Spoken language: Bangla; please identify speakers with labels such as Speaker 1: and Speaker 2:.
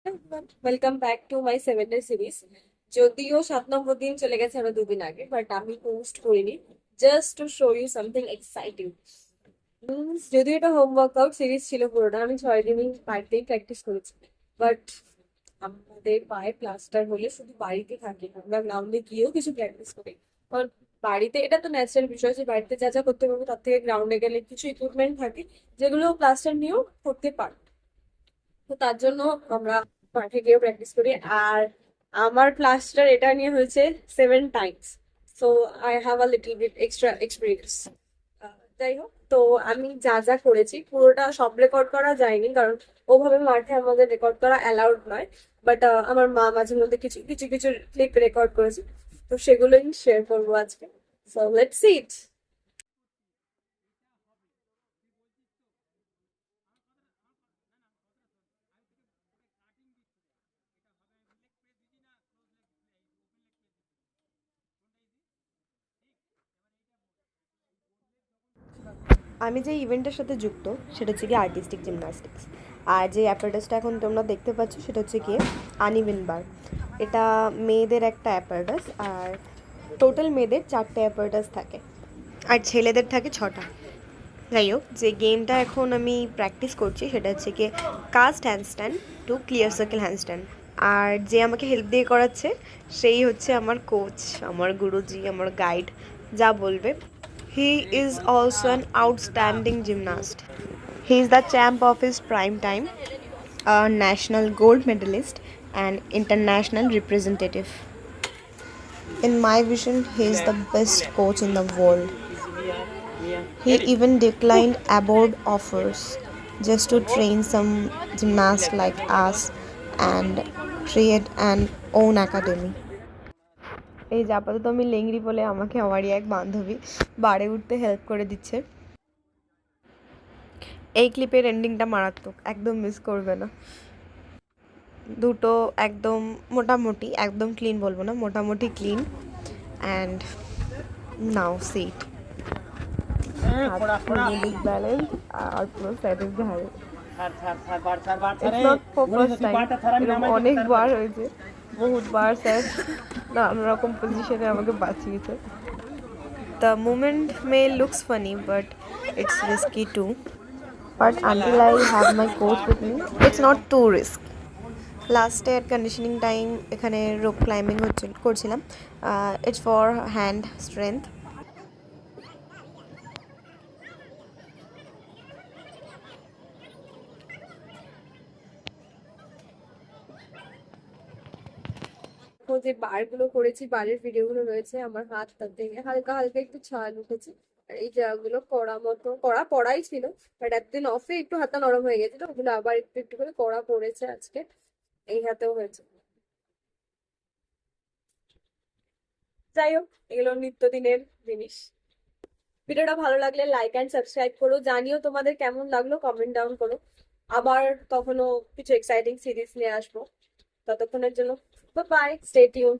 Speaker 1: Welcome back to my 7 day series. যদিও 7 নম্বর দিন চলে গেছে আরো 2 দিন আগে, বাট আমি পোস্ট করিনি just to show you something exciting. যদিও এটা হোম ওয়ার্কআউট সিরিজ ছিল, পুরোটা আমি 6 দিনই বাড়িতেই প্র্যাকটিস করেছি। বাট আমাদের পায়ে প্লাস্টার হলে শুধু বাড়িতে থাকি না, আমরা গ্রাউন্ডে গিয়েও কিছু প্র্যাকটিস করি। কারণ বাড়িতে এটা তো ন্যাচারাল বিষয় যে বাড়িতে যা যা করতে পারবো তার থেকে গ্রাউন্ডে গেলে কিছু ইকুইপমেন্ট থাকে যেগুলো প্লাস্টার নিয়েও করতে পারবো। তো তার জন্য আমরা মাঠে গিয়েও প্র্যাকটিস করি। আর আমার প্লাস্টার এটা নিয়ে হয়েছে 7 times. So I have a little bit extra experience. যাই হোক, তো আমি যা যা করেছি পুরোটা সব রেকর্ড করা যায়নি, কারণ ওভাবে মাঠে আমাদের রেকর্ড করা অ্যালাউড নয়। বাট আমার মা মাঝে মধ্যে কিছু কিছু কিছু ক্লিপ রেকর্ড করেছে, তো সেগুলোই শেয়ার করবো আজকে। সো লেটস সি ইট।
Speaker 2: আমি যে ইভেন্টের সাথে যুক্ত সেটা হচ্ছে গিয়ে আর্টিস্টিক জিমনাস্টিক্স। আর যে অ্যাপারেটাসটা এখন তোমরা দেখতে পাচ্ছ সেটা হচ্ছে গিয়ে আনইভেন বার। এটা মেয়েদের একটা অ্যাপারেটাস, আর টোটাল মেয়েদের 4টে অ্যাপারেটাস থাকে আর ছেলেদের থাকে 6টা। যাই হোক, যে গেমটা এখন আমি প্র্যাকটিস করছি সেটা হচ্ছে গিয়ে cast handstand to clear circle handstand. আর যে আমাকে হেল্প দিয়ে করাচ্ছে সেই হচ্ছে আমার কোচ, আমার গুরুজি, আমার গাইড, যা বলবে। He is also an outstanding gymnast. He is the champ of his prime time, a national gold medalist and international representative. In my vision, he is the best coach in the world. He even declined abroad offers just to train some gymnasts like us and create an own academy. এই যে আপাতত আমি লেংড়ি বলে আমাকে আমারই এক বান্ধবী বাড়ে উঠতে হেল্প করে দিচ্ছে। এই ক্লিপের এন্ডিংটা মারাত্মক, একদম মিস করবে না। দুটো একদম মোটামুটি, একদম ক্লিন বলবো না, মোটামুটি clean. And now sit balance আর পুরো satisfy. It's not for first time, এরকম অনেকবার হয়েছে, বহুতবার স্যার নানা রকম পজিশনে আমাকে বাঁচিয়েছে। The moment may looks funny but it's risky too, but until I have my coach with me it's not to risk. লাস্টে অ্যাট কন্ডিশনিং টাইম এখানে রোপ ক্লাইম্বিং করছিলাম। It's for hand strength.
Speaker 1: ও যে বার গুলো করেছি, বারের ভিডিও গুলো রয়েছে, আমার হাত তার থেকে হালকা হালকা একটু ছাল উঠেছে। আর এই জায়গাগুলো কড়া মতো কড়া পড়াই ছিল, বাট একদিন অফে একটু হাতটা নরম হয়ে গেছিল, ওগুলো আবার একটু একটু করে কড়া পড়েছে আজকে। এই হাতেও হয়েছে। যাই হোক, এগুলো নিত্যদিনের জিনিস। ভিডিওটা ভালো লাগলে লাইক অ্যান্ড সাবস্ক্রাইব করো, জানিও তোমাদের কেমন লাগলো, কমেন্ট ডাউন করো। আবার কখনো কিছু এক্সাইটিং সিরিজ নিয়ে আসবো। ততক্ষণের জন্য বাই, স্টে টিউন।